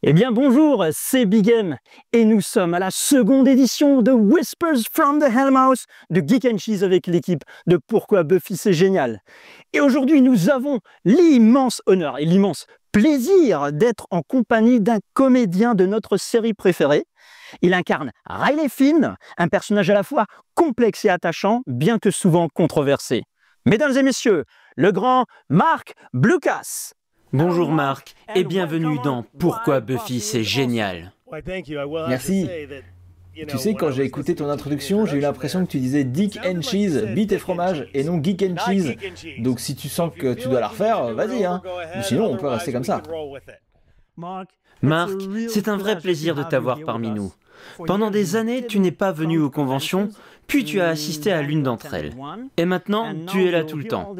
Eh bien bonjour, c'est Big M et nous sommes à la seconde édition de Whispers from the Hellmouth de Geek and Cheese avec l'équipe de Pourquoi Buffy c'est génial. Et aujourd'hui nous avons l'immense honneur et l'immense plaisir d'être en compagnie d'un comédien de notre série préférée. Il incarne Riley Finn, un personnage à la fois complexe et attachant, bien que souvent controversé. Mesdames et messieurs, le grand Mark Blucas. Bonjour Marc et bienvenue dans Pourquoi Buffy c'est génial. Merci. Tu sais, quand j'ai écouté ton introduction, j'ai eu l'impression que tu disais Dick and Cheese, bite et fromage, et non Geek and Cheese. Donc si tu sens que tu dois la refaire, vas-y, hein. Ou sinon, on peut rester comme ça. Marc, c'est un vrai plaisir de t'avoir parmi nous. Pendant des années, tu n'es pas venu aux conventions, puis tu as assisté à l'une d'entre elles. Et maintenant, tu es là tout le temps.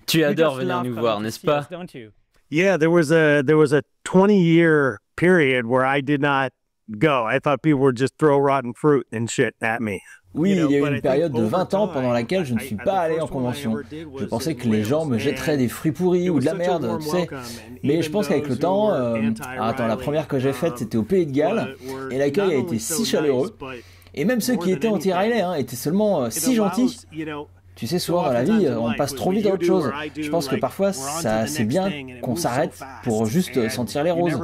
Tu adores venir nous voir, n'est-ce pas? Yeah, there was a 20-year period where I did not go. I thought people would just throw rotten fruit and shit at me. Oui, il y a eu une période de 20 ans pendant laquelle je ne suis pas allé en convention. Je pensais que les gens me jetteraient des fruits pourris ou de la merde, tu sais. Mais je pense qu'avec le temps... attends, la première que j'ai faite, c'était au Pays de Galles, et l'accueil a été si chaleureux. Et même ceux qui étaient anti-Riley étaient seulement si gentils. Tu sais, souvent dans la vie, on passe trop vite à autre chose. Je pense que parfois, c'est bien qu'on s'arrête pour juste sentir les roses.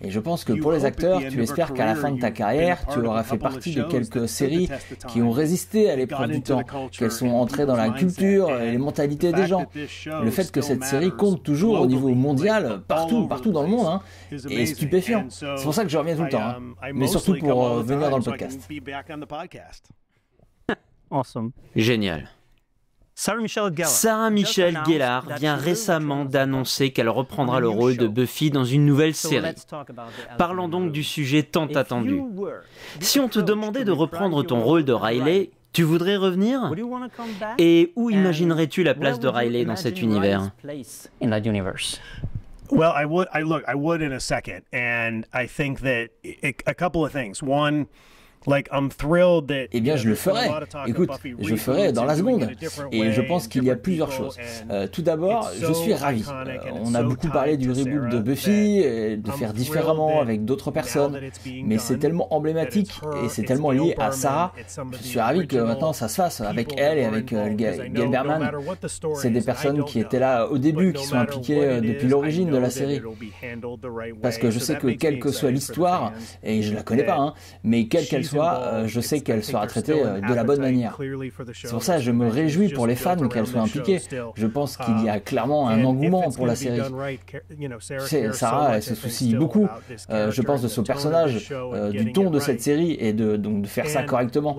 Et je pense que pour les acteurs, tu espères qu'à la fin de ta carrière, tu auras fait partie de quelques séries qui ont résisté à l'épreuve du temps, qu'elles sont entrées dans la culture et les mentalités des gens. Le fait que cette série compte toujours au niveau mondial, partout dans le monde, hein, est stupéfiant. C'est pour ça que je reviens tout le temps, hein, mais surtout pour venir dans le podcast. Awesome. Génial. Sarah Michelle Gellar vient récemment d'annoncer qu'elle reprendra le rôle de Buffy dans une nouvelle série. Parlons donc du sujet tant attendu. Si on te demandait de reprendre ton rôle de Riley, tu voudrais revenir? Et où imaginerais-tu la place de Riley dans cet univers? Well, I would in a second, and I think that a couple of things. One, eh bien, je le ferai. Écoute, je le ferai dans la seconde. Et je pense qu'il y a plusieurs choses. Tout d'abord, je suis ravi. On a beaucoup parlé du reboot de Buffy, et de faire différemment avec d'autres personnes. Mais c'est tellement emblématique et c'est tellement lié à Sarah. Je suis ravi que maintenant ça se fasse avec elle et avec Gail Berman. C'est des personnes qui étaient là au début, qui sont impliquées depuis l'origine de la série. Parce que je sais que quelle que soit l'histoire, et je la connais pas, hein, mais quelle qu'elle soit, je sais qu'elle sera traitée de la bonne manière. C'est pour ça que je me réjouis pour les fans qu'elle soit impliquée. Je pense qu'il y a clairement un engouement pour la série. Tu sais, Sarah, elle se soucie beaucoup, je pense, de son personnage, du ton de cette série et donc de faire ça correctement.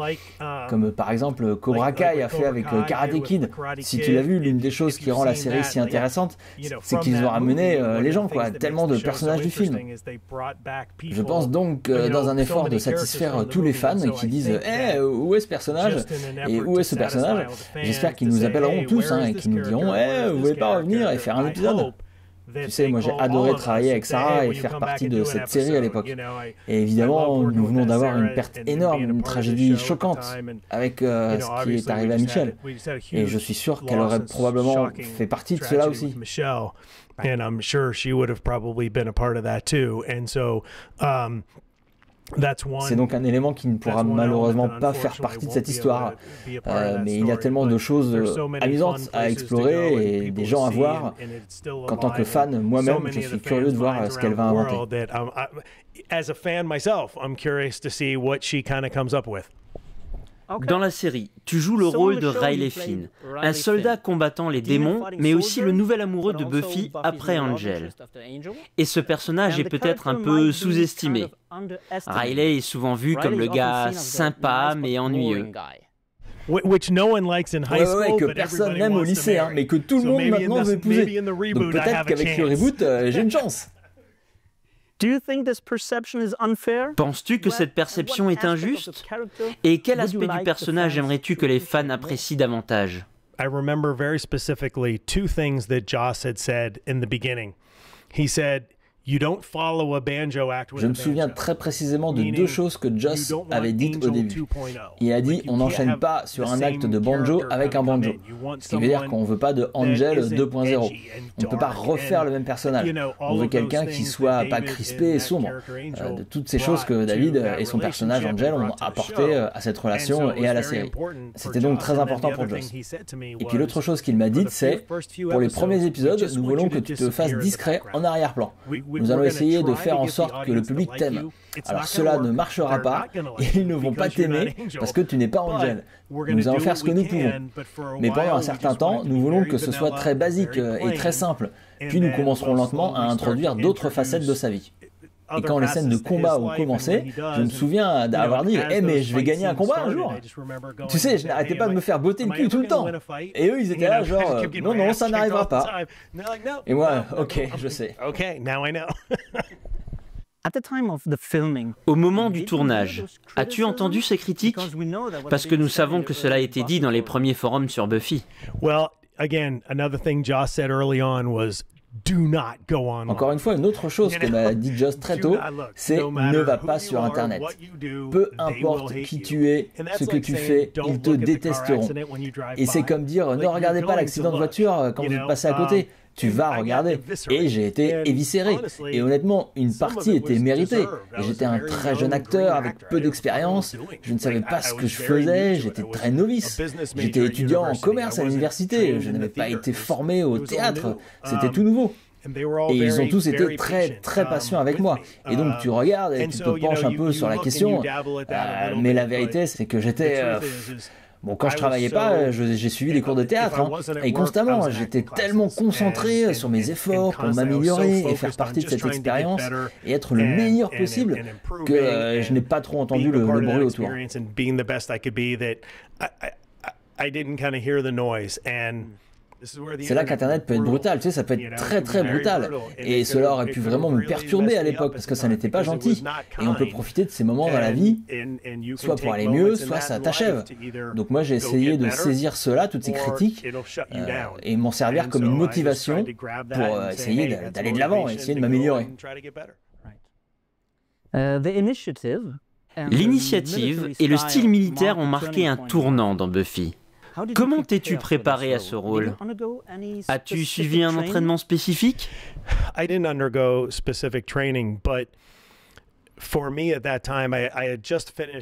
Comme par exemple Cobra Kai a fait avec Karate Kid. Si tu l'as vu, l'une des choses qui rend la série si intéressante, c'est qu'ils ont ramené les gens, quoi, tellement de personnages du film. Je pense donc dans un effort de satisfaire tous les fans qui disent « où est ce personnage ? Et où est ce personnage ?» J'espère qu'ils nous appelleront tous et qu'ils nous diront « vous voulez pas revenir et faire un épisode ?» Tu sais, moi j'ai adoré travailler avec Sarah et faire partie de cette série à l'époque. Et évidemment, nous venons d'avoir une perte énorme, une tragédie choquante avec ce qui est arrivé à Michelle. Et je suis sûr qu'elle aurait probablement fait partie de cela aussi. And I'm sure she would have probably been a part of that too. And so, c'est donc un élément qui ne pourra malheureusement pas faire partie de cette histoire. Mais il y a tellement de choses amusantes à explorer et des gens à voir qu'en tant que fan, moi-même, je suis curieux de voir ce qu'elle va inventer. Dans la série, tu joues le rôle de Riley Finn, un soldat combattant les démons, mais aussi le nouvel amoureux de Buffy après Angel. Et ce personnage est peut-être un peu sous-estimé. Riley est souvent vu comme le gars sympa mais ennuyeux. Ouais, que personne n'aime au lycée, mais que tout le monde maintenant veut épouser. Donc peut-être qu'avec le reboot, j'ai une chance. Penses-tu que cette perception est injuste? Et quel aspect du personnage aimerais-tu que les fans apprécient davantage? I remember very specifically two things that Joss had said in the beginning. He said, Je me souviens très précisément de deux choses que Joss avait dites au début. Il a dit, on n'enchaîne pas sur un acte de banjo avec un banjo. Ce qui veut dire qu'on ne veut pas de Angel 2.0. On ne peut pas refaire le même personnage. On veut quelqu'un qui soit pas crispé et sombre. De toutes ces choses que David et son personnage Angel ont apporté à cette relation et à la série. C'était donc très important pour Joss. Et puis l'autre chose qu'il m'a dite, c'est, pour les premiers épisodes, nous voulons que tu te fasses discret en arrière-plan. Nous allons essayer de faire en sorte que le public t'aime. Alors cela ne marchera pas et ils ne vont pas t'aimer parce que tu n'es pas Angel. Nous allons faire ce que nous pouvons. Mais pendant un certain temps, nous voulons que ce soit très basique et très simple. Puis nous commencerons lentement à introduire d'autres facettes de sa vie. Et quand les scènes de combat ont commencé, je me souviens d'avoir dit « Eh mais je vais gagner un combat un jour !» Tu sais, je n'arrêtais pas de me faire botter le cul tout le temps. Et eux, ils étaient là genre « Non, non, ça n'arrivera pas. » Et moi, ok, je sais. Au moment du tournage, as-tu entendu ces critiques? Parce que nous savons que cela a été dit dans les premiers forums sur Buffy. Encore une fois, une autre chose que m'a dit Joss très tôt, c'est ne va pas sur Internet. Peu importe qui tu es, ce que tu fais, ils te détesteront. Et c'est comme dire ne regardez pas l'accident de voiture quand vous passez à côté. Tu vas regarder. Et j'ai été éviscéré. Et honnêtement, une partie était méritée. Et j'étais un très jeune acteur avec peu d'expérience. Je ne savais pas ce que je faisais. J'étais très novice. J'étais étudiant en commerce à l'université. Je n'avais pas été formé au théâtre. C'était tout nouveau. Et ils ont tous été très très patients avec moi. Et donc tu regardes et tu te penches un peu sur la question. Mais la vérité, c'est que j'étais... Bon, quand je travaillais pas, j'ai suivi des cours de théâtre, hein, et constamment, j'étais tellement concentré sur mes efforts pour m'améliorer et faire partie de cette expérience et être le meilleur possible que je n'ai pas trop entendu le bruit autour. C'est là qu'Internet peut être brutal, tu sais, ça peut être très très brutal. Et cela aurait pu vraiment me perturber à l'époque parce que ça n'était pas gentil. Et on peut profiter de ces moments dans la vie, soit pour aller mieux, soit ça t'achève. Donc moi j'ai essayé de saisir cela, toutes ces critiques, et m'en servir comme une motivation pour essayer d'aller de l'avant et essayer de m'améliorer. L'initiative et le style militaire ont marqué un tournant dans Buffy. Comment t'es-tu préparé à ce rôle? As-tu suivi un entraînement spécifique?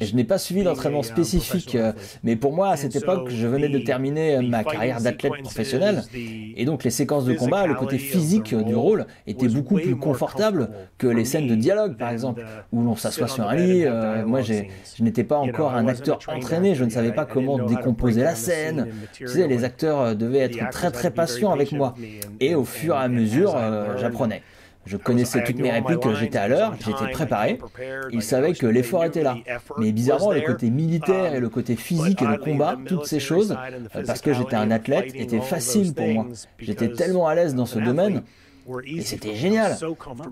Je n'ai pas suivi d'entraînement spécifique, mais pour moi, à cette époque, je venais de terminer ma carrière d'athlète professionnel, et donc les séquences de combat, le côté physique du rôle était beaucoup plus confortable que les scènes de dialogue, par exemple, où l'on s'assoit sur un lit. Moi, je n'étais pas encore un acteur entraîné, je ne savais pas comment décomposer la scène. Tu sais, les acteurs devaient être très très patients avec moi, et au fur et à mesure, j'apprenais. Je connaissais toutes mes répliques, j'étais à l'heure, j'étais préparé. Ils savaient que l'effort était là. Mais bizarrement, le côté militaire et le côté physique et le combat, toutes ces choses, parce que j'étais un athlète, étaient faciles pour moi. J'étais tellement à l'aise dans ce domaine. Et c'était génial.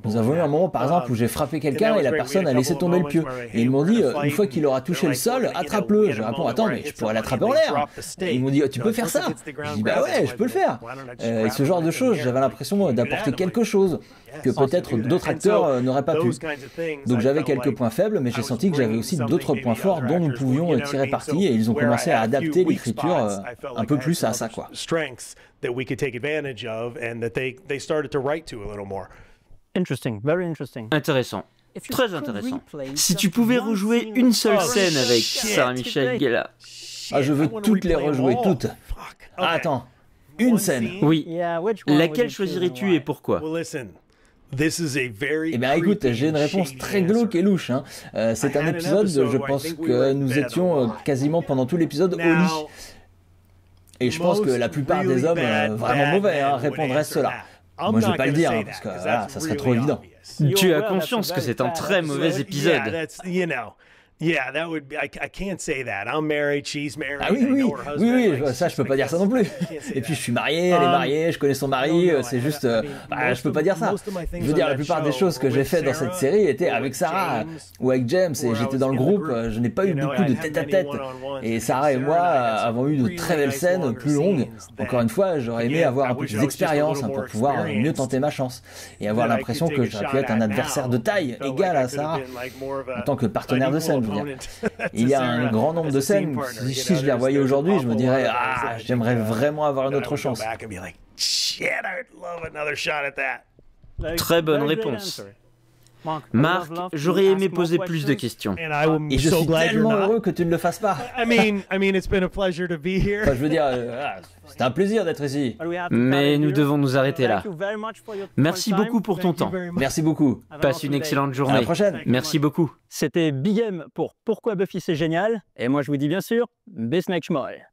Nous avons eu un moment, par exemple, où j'ai frappé quelqu'un et la personne a laissé tomber le pieu. Et ils m'ont dit, une fois qu'il aura touché le sol, attrape-le. Je réponds, attends, mais je pourrais l'attraper en l'air. Et ils m'ont dit, tu peux faire ça? Je dis, bah ouais, je peux le faire. Et ce genre de choses, j'avais l'impression d'apporter quelque chose que peut-être d'autres acteurs n'auraient pas pu. Donc j'avais quelques points faibles, mais j'ai senti que j'avais aussi d'autres points forts dont nous pouvions tirer parti, et ils ont commencé à adapter l'écriture un peu plus à ça, quoi. That we could take advantage of and that they started to write to a little more. Interesting, very interesting. Intéressant. Très intéressant. Si tu pouvais rejouer une seule scène avec Sarah Michelle Gellar. Ah, je veux toutes les rejouer, toutes. Ah, attends, une scène. Oui. Laquelle choisirais-tu et pourquoi? Eh bien écoute, j'ai une réponse très glauque et louche. Hein. C'est un épisode, je pense que nous étions quasiment pendant tout l'épisode au lit. Et je pense que la plupart des hommes vraiment mauvais répondraient cela. Moi, je ne vais pas le dire, parce que voilà, ça serait trop évident. Tu as conscience que c'est un très mauvais épisode. Yeah, that would be. I can't say that. I'm married, she's married. Ah oui, ça je peux pas dire ça non plus. Et puis je suis marié, elle est mariée, je connais son mari, c'est juste, je peux pas dire ça. Je veux dire, la plupart des choses que j'ai fait dans cette série étaient avec Sarah ou avec James, et j'étais dans le groupe. Je n'ai pas eu beaucoup de tête-à-tête. Et Sarah et moi avons eu de très belles scènes, plus longues. Encore une fois, j'aurais aimé avoir un peu plus d'expérience pour pouvoir mieux tenter ma chance et avoir l'impression que j'aurais pu être un adversaire de taille égale à Sarah en tant que partenaire de scène. Il y a un grand nombre de scènes, si je les revoyais aujourd'hui, je me dirais « Ah, j'aimerais vraiment avoir une autre chance ». Très bonne réponse. Marc, j'aurais aimé poser plus de questions. Et je suis tellement heureux que tu ne le fasses pas. Enfin, je veux dire, c'est un plaisir d'être ici. Mais nous devons nous arrêter là. Merci beaucoup pour ton temps. Merci beaucoup. Passe une excellente journée. À la prochaine. Merci beaucoup. C'était Big M pour Pourquoi Buffy c'est génial. Et moi je vous dis bien sûr, bis nächstes Mal.